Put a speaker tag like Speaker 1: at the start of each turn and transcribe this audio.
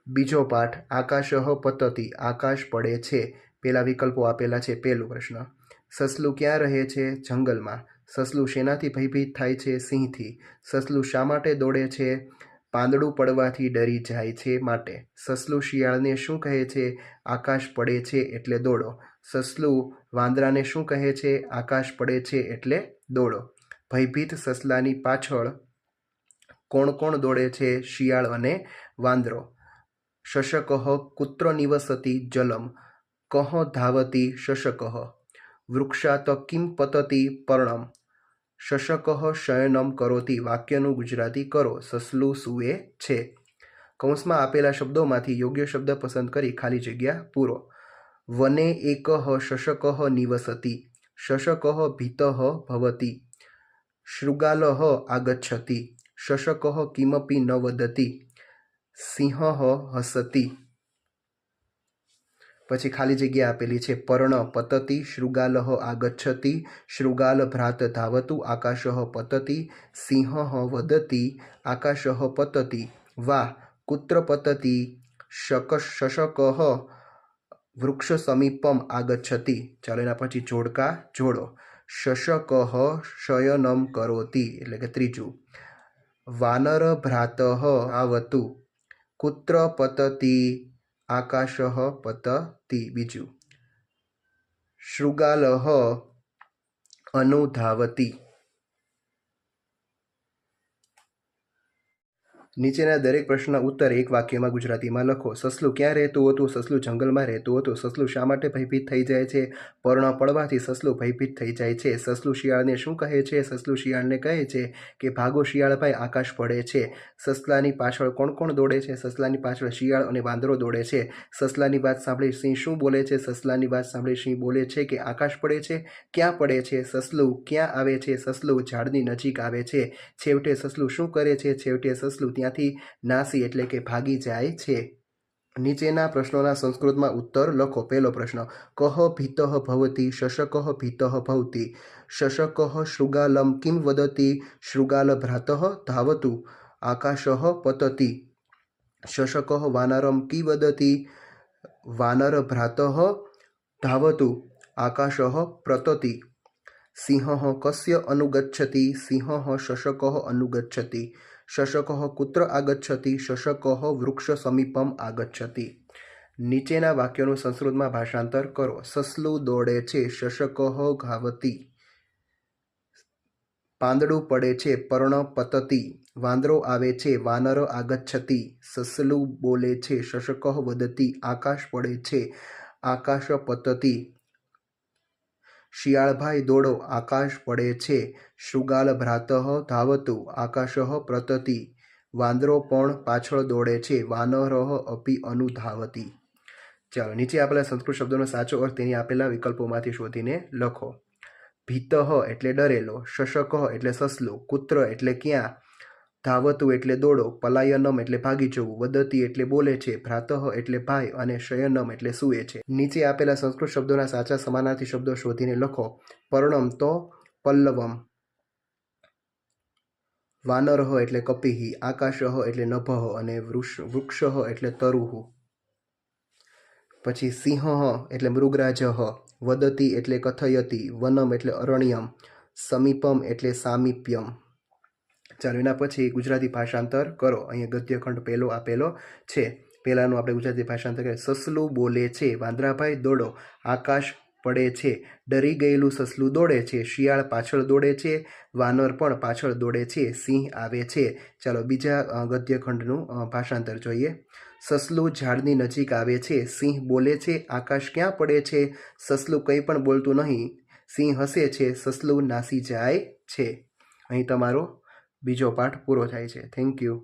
Speaker 1: બીજો પાઠ આકાશઃ પતતિ, આકાશ પડે છે. પેલા વિકલ્પો આપેલા છે. પહેલો પ્રશ્ન, સસલું ક્યાં રહે છે? જંગલમાં. સસલું શેનાથી ભયભીત થાય છે? સિંહથી. સસલું શા માટે દોડે છે? પાંદડું પડવાથી ડરી જાય છે માટે. સસલું શિયાળને શું કહે છે? આકાશ પડે છે એટલે દોડો. સસલું વાંદરાને શું કહે છે? આકાશ પડે છે એટલે દોડો. ભયભીત સસલાની પાછળ કોણ કોણ દોડે છે? શિયાળ અને વાંદરો. શશકઃ કુત્ર નિવસતિ જલમ, કઃ ધાવતિ શશકઃ, વૃક્ષાત કિમ પતતિ પર્ણમ, શશકઃ શયનમ કરોતિ. વાક્યનું ગુજરાતી કરો. સસલું સૂવે છે. કૌંસમાં આપેલા શબ્દોમાંથી યોગ્ય શબ્દ પસંદ કરી ખાલી જગ્યા પૂરો. વને એકઃ શશકઃ નિવસતિ, શશકઃ ભીતઃ ભવતિ, શૃગાલઃ આગચ્છતિ, શશકઃ કિમપી ન વદતિ, સિંહઃ હસતિ. પછી ખાલી જગ્યા આપેલી છે. પર્ણ પતતિ, શૃગાલઃ આગચ્છતિ, શૃગાલ ભ્રાત ધાવતુ, આકાશઃ પતતિ, સિંહઃ વદતિ, આકાશઃ પતતિ, વા કુત્ર પતતિ, શશકઃ વૃક્ષ સમીપમ આગચ્છતિ. ચાલો એના પછી જોડકા જોડો. શશકઃ શયનમ કરોતિ એટલે કે ત્રીજું. વાનર ભ્રાતઃ આવતુ, કુત્ર પતતિ, આકાશઃ પતતિ. બીજું. શૃગાલઃ અનુધાવતિ. નીચેના દરેક પ્રશ્નના ઉત્તર એક વાક્યમાં ગુજરાતીમાં લખો. સસલું ક્યાં રહેતું હતું? સસલું જંગલમાં રહેતું હતું. સસલું શા માટે ભયભીત થઈ જાય છે? પર્ણ પડવાથી સસલું ભયભીત થઈ જાય છે. સસલું શિયાળને શું કહે છે? સસલું શિયાળને કહે છે કે ભાગો શિયાળભાઈ, આકાશ પડે છે. સસલાની પાછળ કોણ કોણ દોડે છે? સસલાની પાછળ શિયાળ અને વાંદરો દોડે છે. સસલાની વાત સાંભળી સિંહ શું બોલે છે? સસલાની વાત સાંભળી સિંહ બોલે છે કે આકાશ પડે છે. ક્યાં પડે છે? સસલું ક્યાં આવે છે? સસલું ઝાડની નજીક આવે છે. છેવટે સસલું શું કરે છે? છેવટે સસલું ત્યાંથી નાસી એટલે કે ભાગી જાય છે. નીચેના પ્રશ્નોના સંસ્કૃતમાં ઉત્તર લખો. પહેલો પ્રશ્ન, કઃ ભીતઃ ભવતિ, શશકઃ ભીતઃ ભવતિ, શશકઃ શૃગાલમ કિમ વદતિ, શૃગાલ ભ્રાતઃ ધાવતુ, આકાશઃ પતતિ, શશકઃ વાનરમ કી વદતિ, વાનર ભ્રાતઃ ધાવતુ, આકાશઃ પ્રતતિ, સિંહઃ કસ્ય અનુગચ્છતિ, સિંહઃ શશકઃ અનુગચ્છતિ, શશકઃ કુત્ર આગચ્છતિ, શશકઃ વૃક્ષ સમીપમ આગચ્છતિ. નીચેના વાક્યોનું સંસ્કૃતમાં ભાષાંતર કરો. સસલું દોડે છે. શશકઃ ધાવતિ. પાંદડું પડે છે. પર્ણ પતતિ. વાંદરો આવે છે. વાનર આગચ્છતિ. સસલું બોલે છે. શશકઃ વદતિ. આકાશ પડે છે. આકાશ પતતિ. શિયાળભાઈ દોડો, આકાશ પડે છે. શૃગાલ ભ્રાતઃ ધાવતુ, આકાશઃ પ્રતતિ. વાંદરો પણ પાછળ દોડે છે. વાનરઃ અપી અનુધાવતિ. ચાલો નીચે આપેલા સંસ્કૃત શબ્દોનો સાચો અર્થ તેની આપેલા વિકલ્પોમાંથી શોધીને લખો. ભીતઃ એટલે ડરેલો, શશકઃ એટલે સસલું, કુત્ર એટલે ક્યાં, ધાવતુ એટલે દોડો, પલાયનમ એટલે ભાગી જવું, વદતિ એટલે બોલે છે, ભ્રાતઃ એટલે ભાઈ અને શયનમ એટલે સૂવે છે. નીચે આપેલા સંસ્કૃત શબ્દોના સાચા સમાનાર્થી શબ્દો શોધીને લખો. પર્ણમ તો પલ્લવમ, વાનરઃ એટલે કપિહ, આકાશઃ એટલે નભઃ અને વૃક્ષઃ એટલે તરુઃ. પછી સિંહઃ એટલે મૃગરાજઃ, વદતિ એટલે કથયતિ, વનમ એટલે અરણ્યમ, સમીપમ એટલે સામીપ્યમ. ચાલો એના પછી ગુજરાતી ભાષાંતર કરો. અહીંયા ગદ્યખંડ પહેલો આપેલો છે. પહેલાનું આપણે ગુજરાતી ભાષાંતર કરીએ. સસલું બોલે છે. વાંદરાભાઈ દોડો, આકાશ પડે છે. ડરી ગયેલું સસલું દોડે છે. શિયાળ પાછળ દોડે છે. વાનર પણ પાછળ દોડે છે. સિંહ આવે છે. ચાલો બીજા ગદ્યખંડનું ભાષાંતર જોઈએ. સસલું ઝાડની નજીક આવે છે. સિંહ બોલે છે. આકાશ ક્યાં પડે છે? સસલું કંઈ પણ બોલતું નહીં. સિંહ હસે છે. સસલું નાસી જાય છે. અહીં તમારો બીજો પાઠ પૂરો થાય છે. Thank you.